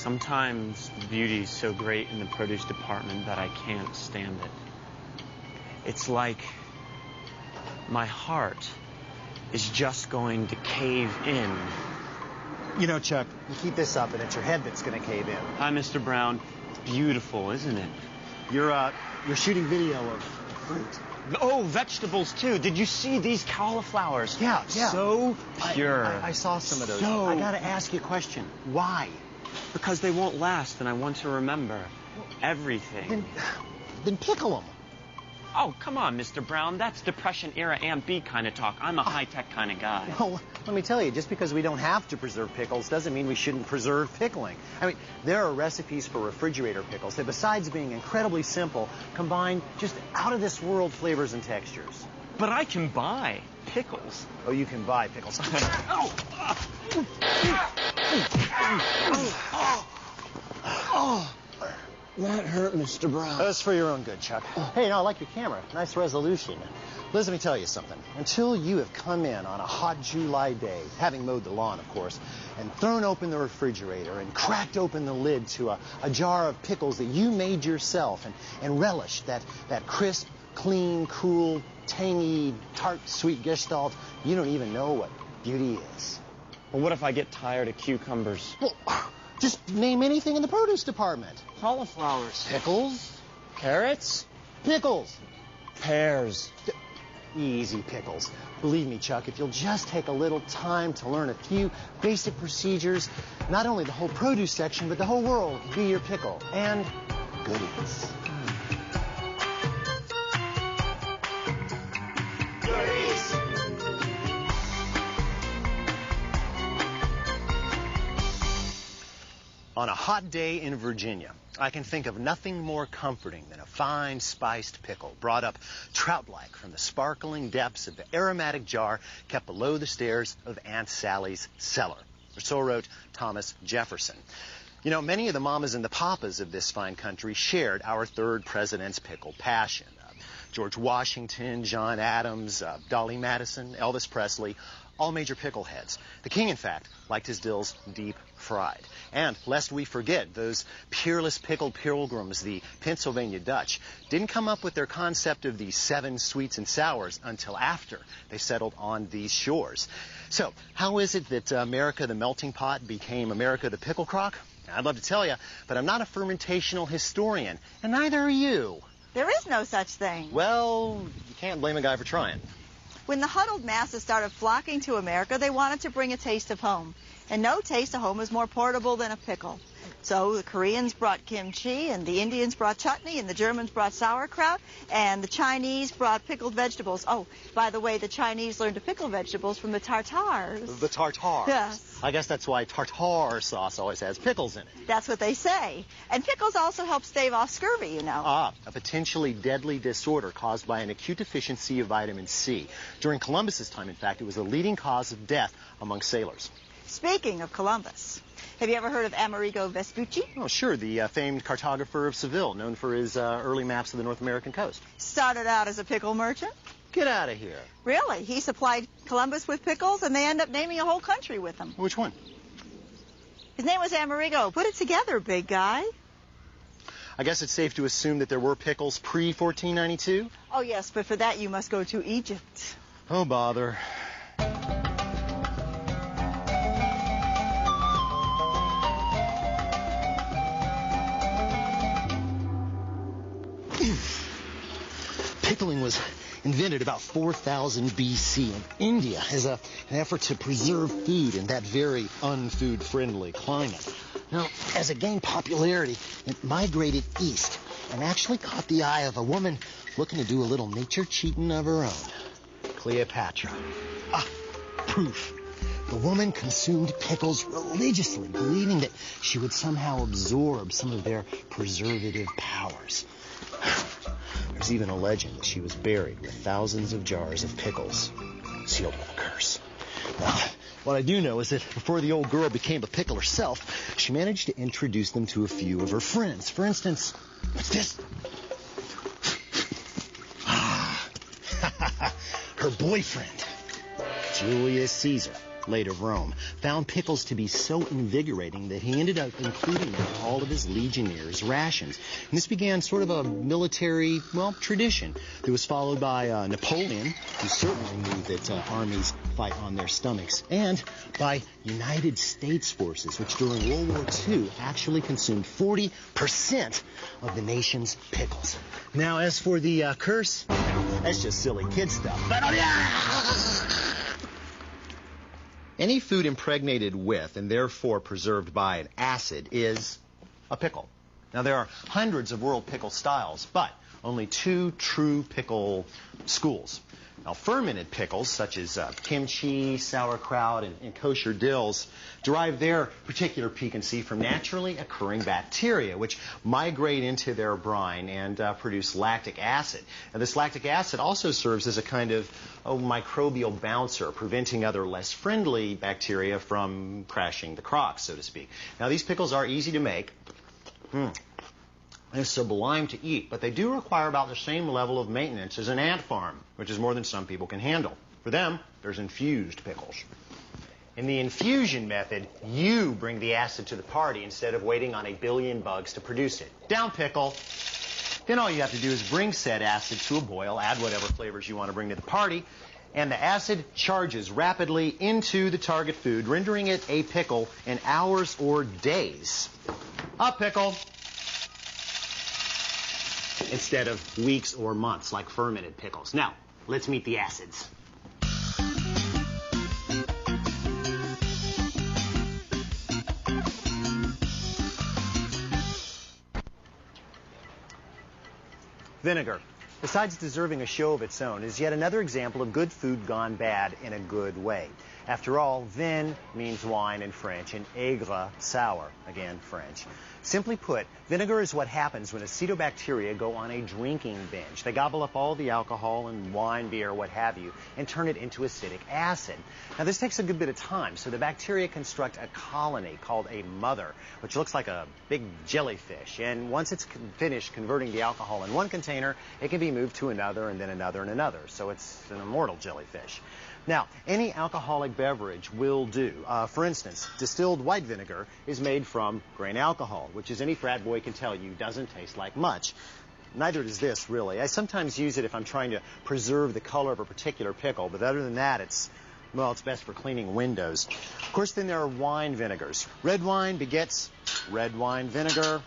Sometimes the beauty is so great in the produce department that I can't stand it. It's like my heart is just going to cave in. You know, Chuck, you keep this up and it's your head that's going to cave in. Hi, Mr. Brown. It's beautiful, isn't it? You're shooting video of fruit. Oh, vegetables, too. Did you see these cauliflowers? Yeah. So pure. I saw some of those. So... I got to ask you a question. Why? Because they won't last, and I want to remember everything. Then pickle them. Oh, come on, Mr. Brown. That's Depression-era Aunt B kind of talk. I'm a high-tech kind of guy. Well, let me tell you, just because we don't have to preserve pickles doesn't mean we shouldn't preserve pickling. I mean, there are recipes for refrigerator pickles that, besides being incredibly simple, combine just out-of-this-world flavors and textures. But I can buy pickles. Oh, you can buy pickles. That hurt, Mr. Brown. That's for your own good, Chuck. Hey, no, I like your camera. Nice resolution. Liz, let me tell you something. Until you have come in on a hot July day, having mowed the lawn, of course, and thrown open the refrigerator and cracked open the lid to a jar of pickles that you made yourself and relished that crisp, clean, cool, tangy, tart, sweet gestalt, you don't even know what beauty is. Well, what if I get tired of cucumbers? Well, just name anything in the produce department. Cauliflowers. Pickles. Carrots. Pickles. Pears. Easy pickles. Believe me, Chuck, if you'll just take a little time to learn a few basic procedures, not only the whole produce section, but the whole world can be your pickle. And goodies. On a hot day in Virginia, I can think of nothing more comforting than a fine spiced pickle brought up trout-like from the sparkling depths of the aromatic jar kept below the stairs of Aunt Sally's cellar. Or so wrote Thomas Jefferson. You know, many of the mamas and the papas of this fine country shared our third president's pickle passion. George Washington, John Adams, Dolly Madison, Elvis Presley, all major pickle heads. The king, in fact, liked his dills deep fried. And lest we forget, those peerless pickled pilgrims, the Pennsylvania Dutch, didn't come up with their concept of the 7 sweets and sours until after they settled on these shores. So, how is it that America the melting pot became America the pickle crock? I'd love to tell you, but I'm not a fermentational historian, and neither are you. There is no such thing. Well, you can't blame a guy for trying. When the huddled masses started flocking to America, they wanted to bring a taste of home. And no taste of home is more portable than a pickle. So the Koreans brought kimchi, and the Indians brought chutney, and the Germans brought sauerkraut, and the Chinese brought pickled vegetables. Oh, by the way, the Chinese learned to pickle vegetables from the Tartars. The Tartars? Yes. I guess that's why tartare sauce always has pickles in it. That's what they say. And pickles also help stave off scurvy, you know. Ah, a potentially deadly disorder caused by an acute deficiency of vitamin C. During Columbus's time, in fact, it was the leading cause of death among sailors. Speaking of Columbus, have you ever heard of Amerigo Vespucci? Oh, sure, the famed cartographer of Seville, known for his early maps of the North American coast. Started out as a pickle merchant. Get out of here. Really? He supplied Columbus with pickles, and they end up naming a whole country with them. Which one? His name was Amerigo. Put it together, big guy. I guess it's safe to assume that there were pickles pre-1492? Oh, yes, but for that you must go to Egypt. Oh, bother. Pickling was invented about 4000 BC in India as an effort to preserve food in that very unfood-friendly climate. Now, as it gained popularity, it migrated east and actually caught the eye of a woman looking to do a little nature cheating of her own. Cleopatra. Ah, proof. The woman consumed pickles religiously, believing that she would somehow absorb some of their preservative powers. There's even a legend that she was buried with thousands of jars of pickles, sealed with a curse. Now, what I do know is that before the old girl became a pickle herself, she managed to introduce them to a few of her friends. For instance, what's this? Her boyfriend, Julius Caesar. late of Rome, found pickles to be so invigorating that he ended up including them in all of his legionnaires' rations. And this began sort of a military, tradition that was followed by Napoleon, who certainly knew that armies fight on their stomachs, and by United States forces, which during World War II actually consumed 40% of the nation's pickles. Now, as for the curse, that's just silly kid stuff. But, any food impregnated with and therefore preserved by an acid is a pickle. Now, there are hundreds of world pickle styles, but only 2 true pickle schools. Now, fermented pickles, such as kimchi, sauerkraut, and kosher dills, derive their particular piquancy from naturally occurring bacteria, which migrate into their brine and produce lactic acid. Now, this lactic acid also serves as a kind of microbial bouncer, preventing other less friendly bacteria from crashing the crock, so to speak. Now, these pickles are easy to make. They're sublime to eat, but they do require about the same level of maintenance as an ant farm, which is more than some people can handle. For them, there's infused pickles. In the infusion method, you bring the acid to the party instead of waiting on a billion bugs to produce it. Down pickle. Then all you have to do is bring said acid to a boil, add whatever flavors you want to bring to the party, and the acid charges rapidly into the target food, rendering it a pickle in hours or days. Up pickle. Instead of weeks or months like fermented pickles. Now, let's meet the acids. Vinegar, besides deserving a show of its own, is yet another example of good food gone bad in a good way. After all, vin means wine in French, and aigre, sour, again, French. Simply put, vinegar is what happens when acetobacteria go on a drinking binge. They gobble up all the alcohol and wine, beer, what have you, and turn it into acetic acid. Now, this takes a good bit of time, so the bacteria construct a colony called a mother, which looks like a big jellyfish. And once it's finished converting the alcohol in one container, it can be moved to another, and then another, and another. So it's an immortal jellyfish. Now, any alcoholic beverage will do. For instance, distilled white vinegar is made from grain alcohol, which, as any frat boy can tell you, doesn't taste like much. Neither does this, really. I sometimes use it if I'm trying to preserve the color of a particular pickle, but other than that, it's best for cleaning windows. Of course, then there are wine vinegars. Red wine begets red wine vinegar.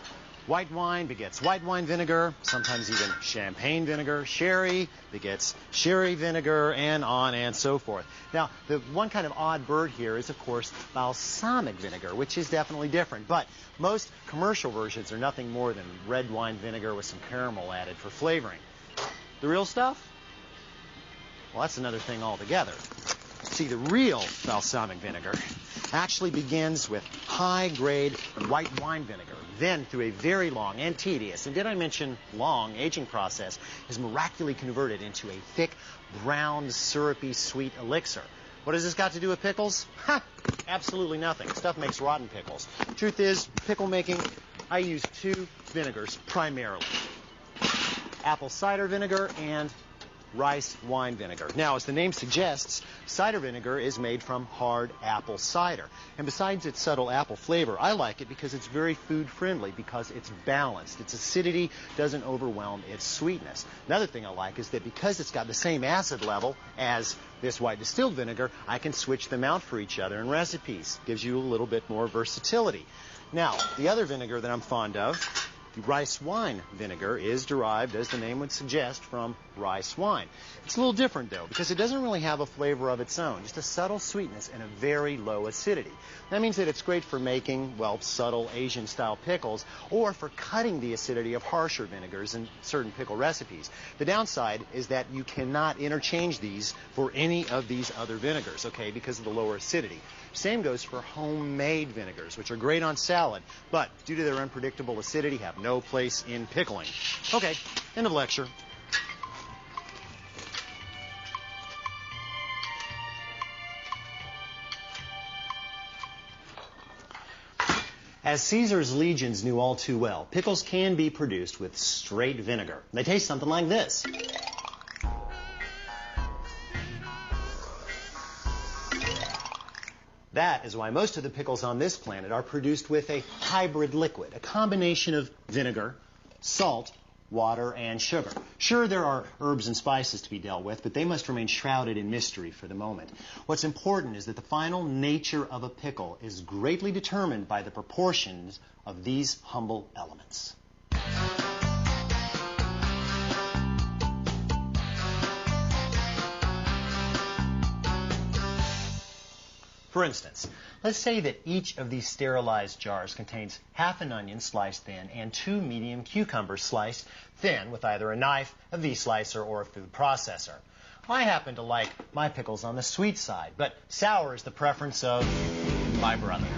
White wine begets white wine vinegar, sometimes even champagne vinegar. Sherry begets sherry vinegar, and on and so forth. Now, the one kind of odd bird here is, of course, balsamic vinegar, which is definitely different. But most commercial versions are nothing more than red wine vinegar with some caramel added for flavoring. The real stuff? Well, that's another thing altogether. See, the real balsamic vinegar actually begins with high-grade white wine vinegar. Then, through a very long and tedious, and did I mention long, aging process, is miraculously converted into a thick, brown, syrupy, sweet elixir. What has this got to do with pickles? Ha! Absolutely nothing. Stuff makes rotten pickles. Truth is, pickle making, I use 2 vinegars primarily. Apple cider vinegar and rice wine vinegar. Now, as the name suggests, cider vinegar is made from hard apple cider. And besides its subtle apple flavor, I like it because it's very food-friendly, because it's balanced. Its acidity doesn't overwhelm its sweetness. Another thing I like is that because it's got the same acid level as this white distilled vinegar, I can switch them out for each other in recipes. Gives you a little bit more versatility. Now, the other vinegar that I'm fond of, rice wine vinegar, is derived, as the name would suggest, from rice wine. It's a little different, though, because it doesn't really have a flavor of its own, just a subtle sweetness and a very low acidity. That means that it's great for making, subtle Asian-style pickles, or for cutting the acidity of harsher vinegars in certain pickle recipes. The downside is that you cannot interchange these for any of these other vinegars, okay, because of the lower acidity. Same goes for homemade vinegars, which are great on salad, but due to their unpredictable acidity, have no place in pickling. Okay, end of lecture. As Caesar's legions knew all too well, pickles can be produced with straight vinegar. They taste something like this. That is why most of the pickles on this planet are produced with a hybrid liquid, a combination of vinegar, salt, water, and sugar. Sure, there are herbs and spices to be dealt with, but they must remain shrouded in mystery for the moment. What's important is that the final nature of a pickle is greatly determined by the proportions of these humble elements. For instance, let's say that each of these sterilized jars contains half an onion sliced thin and 2 medium cucumbers sliced thin with either a knife, a V-slicer, or a food processor. I happen to like my pickles on the sweet side, but sour is the preference of my brother.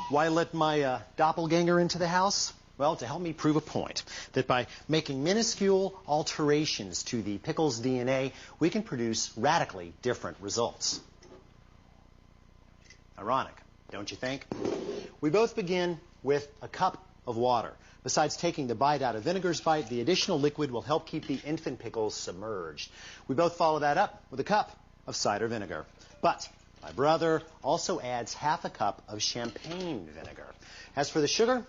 Why let my doppelganger into the house? Well, to help me prove a point, that by making minuscule alterations to the pickle's DNA, we can produce radically different results. Ironic, don't you think? We both begin with a cup of water. Besides taking the bite out of vinegar's bite, the additional liquid will help keep the infant pickles submerged. We both follow that up with a cup of cider vinegar. But my brother also adds half a cup of champagne vinegar. As for the sugar,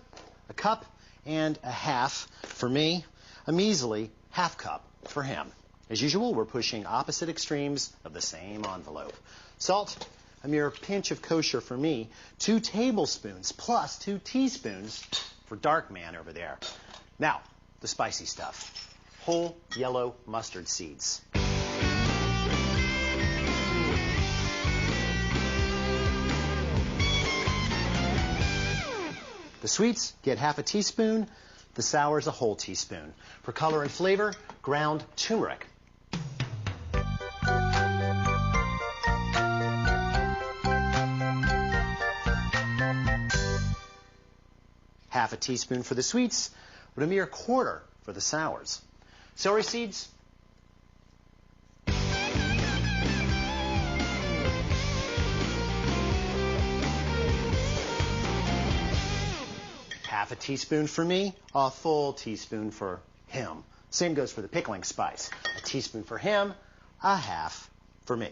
a cup and a half for me, a measly half cup for him. As usual, we're pushing opposite extremes of the same envelope. Salt, a mere pinch of kosher for me, 2 tablespoons plus 2 teaspoons for dark man over there. Now, the spicy stuff. Whole yellow mustard seeds. The sweets get half a teaspoon, the sours a whole teaspoon. For color and flavor, ground turmeric. Half a teaspoon for the sweets, but a mere quarter for the sours. Celery seeds, half a teaspoon for me, a full teaspoon for him. Same goes for the pickling spice. A teaspoon for him, a half for me.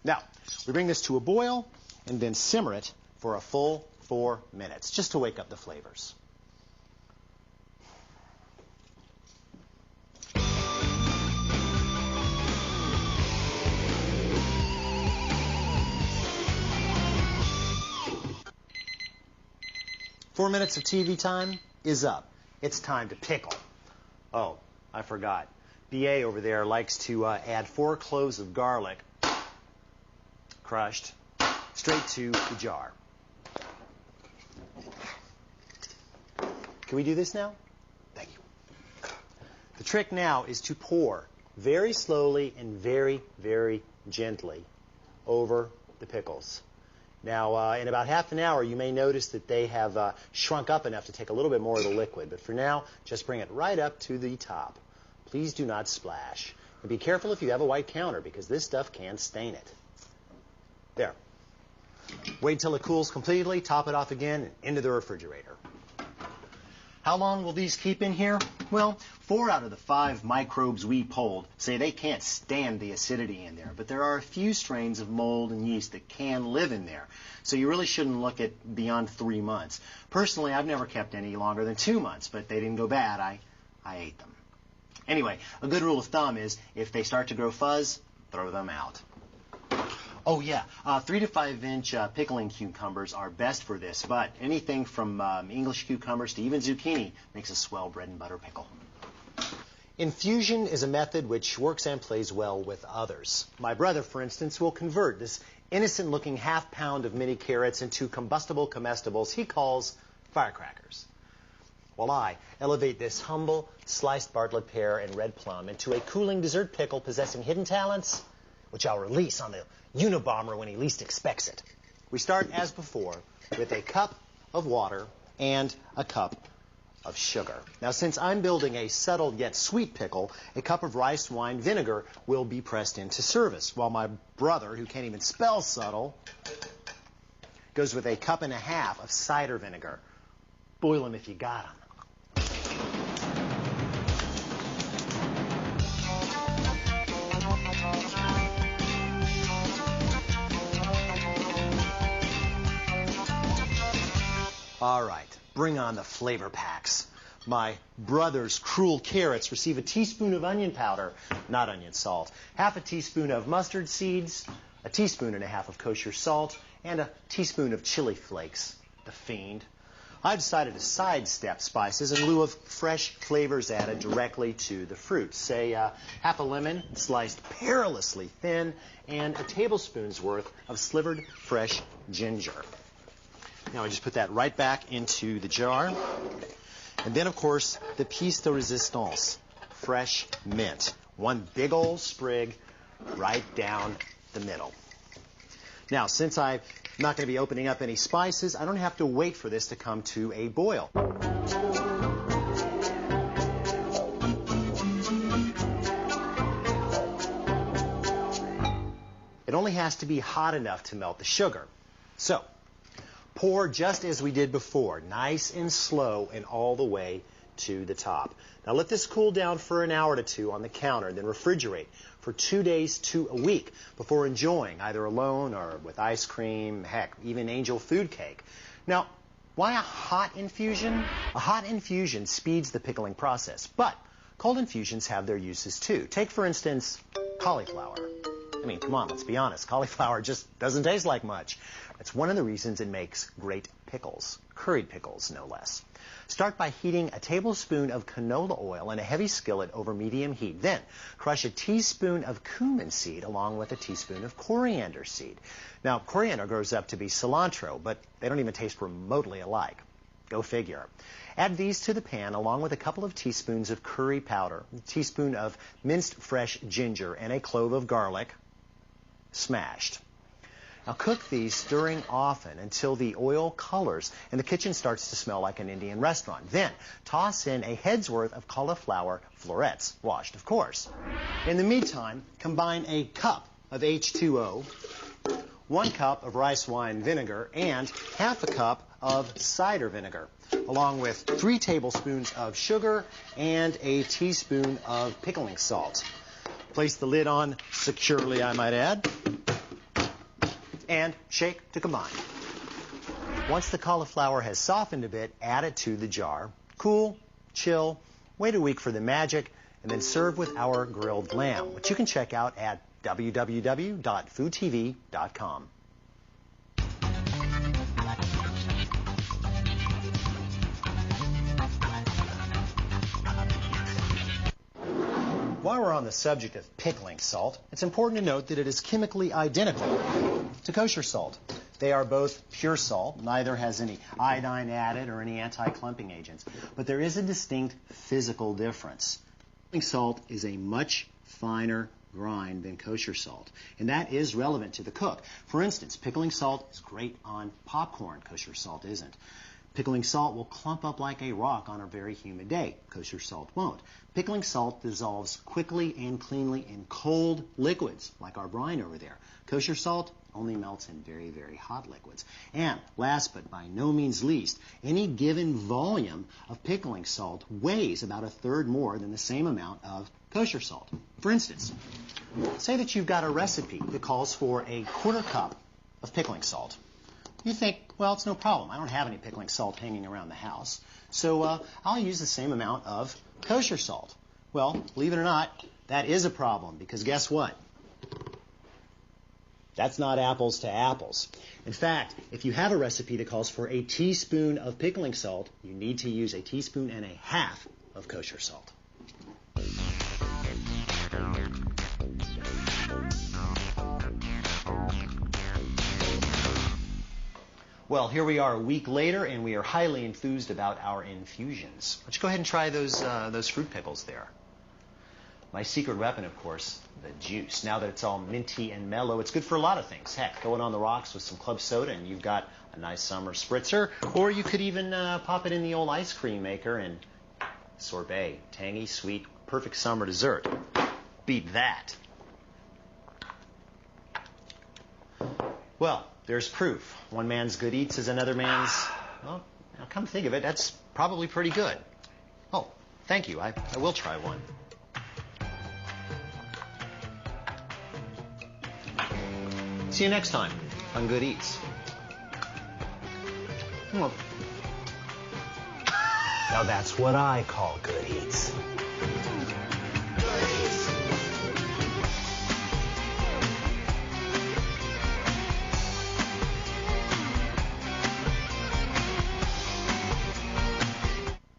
Now, we bring this to a boil and then simmer it for a full 4 minutes, just to wake up the flavors. Four minutes of TV time is up. It's time to pickle. Oh, I forgot. BA over there likes to add 4 cloves of garlic, crushed, straight to the jar. Can we do this now? Thank you. The trick now is to pour very slowly and very, very gently over the pickles. Now, in about half an hour, you may notice that they have shrunk up enough to take a little bit more of the liquid. But for now, just bring it right up to the top. Please do not splash. And be careful if you have a white counter, because this stuff can stain it. There. Wait till it cools completely, top it off again, and into the refrigerator. How long will these keep in here? Well, 4 out of the 5 microbes we polled say they can't stand the acidity in there, but there are a few strains of mold and yeast that can live in there, so you really shouldn't look at beyond 3 months. Personally, I've never kept any longer than 2 months, but they didn't go bad. I ate them. Anyway, a good rule of thumb is if they start to grow fuzz, throw them out. Oh, yeah, 3 to 5 inch pickling cucumbers are best for this, but anything from English cucumbers to even zucchini makes a swell bread and butter pickle. Infusion is a method which works and plays well with others. My brother, for instance, will convert this innocent-looking half-pound of mini carrots into combustible comestibles he calls firecrackers, while I elevate this humble sliced Bartlett pear and red plum into a cooling dessert pickle possessing hidden talents, which I'll release on the Unabomber when he least expects it. We start, as before, with a cup of water and a cup of sugar. Now, since I'm building a subtle yet sweet pickle, a cup of rice wine vinegar will be pressed into service, while my brother, who can't even spell subtle, goes with a cup and a half of cider vinegar. Boil them if you got them. All right, bring on the flavor packs. My brother's cruel carrots receive a teaspoon of onion powder, not onion salt, half a teaspoon of mustard seeds, a teaspoon and a half of kosher salt, and a teaspoon of chili flakes. The fiend. I've decided to sidestep spices in lieu of fresh flavors added directly to the fruit. Say half a lemon sliced perilously thin and a tablespoon's worth of slivered fresh ginger. Now I just put that right back into the jar. And then, of course, the piece de resistance, fresh mint. One big old sprig right down the middle. Now, since I'm not going to be opening up any spices, I don't have to wait for this to come to a boil. It only has to be hot enough to melt the sugar. So, pour just as we did before, nice and slow and all the way to the top. Now let this cool down for an hour to two on the counter, then refrigerate for 2 days to a week before enjoying, either alone or with ice cream, heck, even angel food cake. Now, why a hot infusion? A hot infusion speeds the pickling process, but cold infusions have their uses too. Take, for instance, cauliflower. I mean, come on, let's be honest. Cauliflower just doesn't taste like much. That's one of the reasons it makes great pickles, curried pickles, no less. Start by heating a tablespoon of canola oil in a heavy skillet over medium heat. Then, crush a teaspoon of cumin seed along with a teaspoon of coriander seed. Now, coriander grows up to be cilantro, but they don't even taste remotely alike. Go figure. Add these to the pan along with a couple of teaspoons of curry powder, a teaspoon of minced fresh ginger, and a clove of garlic, smashed. Now cook these, stirring often until the oil colors and the kitchen starts to smell like an Indian restaurant. Then toss in a head's worth of cauliflower florets, washed of course. In the meantime, combine a cup of H2O, 1 cup of rice wine vinegar, and half a cup of cider vinegar, along with 3 tablespoons of sugar and a teaspoon of pickling salt. Place the lid on securely, I might add, and shake to combine. Once the cauliflower has softened a bit, add it to the jar. Cool, chill, wait a week for the magic, and then serve with our grilled lamb, which you can check out at www.foodtv.com. While we're on the subject of pickling salt, it's important to note that it is chemically identical to kosher salt. They are both pure salt. Neither has any iodine added or any anti-clumping agents. But there is a distinct physical difference. Pickling salt is a much finer grind than kosher salt, and that is relevant to the cook. For instance, pickling salt is great on popcorn. Kosher salt isn't. Pickling salt will clump up like a rock on a very humid day. Kosher salt won't. Pickling salt dissolves quickly and cleanly in cold liquids, like our brine over there. Kosher salt only melts in very, very hot liquids. And last but by no means least, any given volume of pickling salt weighs about 1/3 more than the same amount of kosher salt. For instance, say that you've got a recipe that calls for a 1/4 cup of pickling salt. You think, well, it's no problem. I don't have any pickling salt hanging around the house, so I'll use the same amount of kosher salt. Well, believe it or not, that is a problem, because guess what? That's not apples to apples. In fact, if you have a recipe that calls for a teaspoon of pickling salt, you need to use a teaspoon and a half of kosher salt. Well, here we are a week later, and we are highly enthused about our infusions. Why don't you go ahead and try those fruit pickles there. My secret weapon, of course, the juice. Now that it's all minty and mellow, it's good for a lot of things. Heck, throw it on the rocks with some club soda, and you've got a nice summer spritzer. Or you could even pop it in the old ice cream maker and sorbet. Tangy, sweet, perfect summer dessert. Beat that. Well, there's proof. One man's good eats is another man's, well, Now, come think of it, that's probably pretty good. Oh, thank you. I will try one. See you next time on Good Eats. Well, now that's what I call good eats.